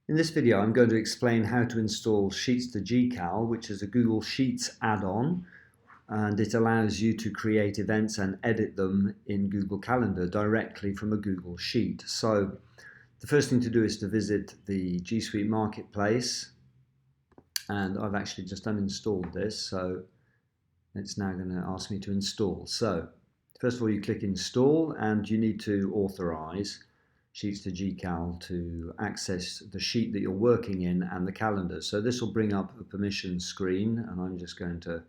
In this video, I'm going to explain how to install Sheets2GCal, which is a Google Sheets add-on, and it allows you to create events and edit them in Google Calendar directly from a Google Sheet. So the first thing to do is to visit the G Suite Marketplace, and I've actually just uninstalled this, so it's now going to ask me to install. So first of all, you click Install, and you need to authorize Sheets2GCal to access the sheet that you're working in and the calendar. So this will bring up a permission screen, and I'm just going to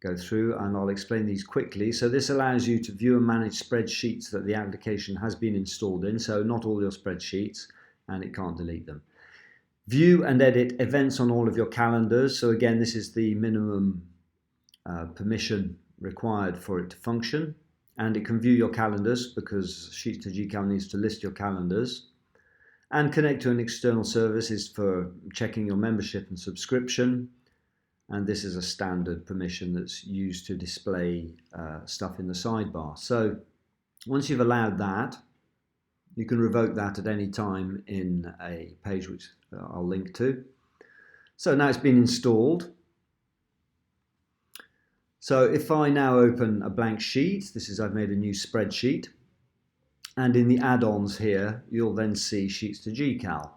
go through and I'll explain these quickly. So this allows you to view and manage spreadsheets that the application has been installed in, so not all your spreadsheets, and it can't delete them. View and edit events on all of your calendars. So again, this is the minimum permission required for it to function. And it can view your calendars because Sheets2GCal needs to list your calendars. And connect to an external service is for checking your membership and subscription. And this is a standard permission that's used to display stuff in the sidebar. So once you've allowed that, you can revoke that at any time in a page which I'll link to. So now it's been installed. So if I now open a blank sheet, I've made a new spreadsheet, and in the add-ons here, you'll then see Sheets2GCal.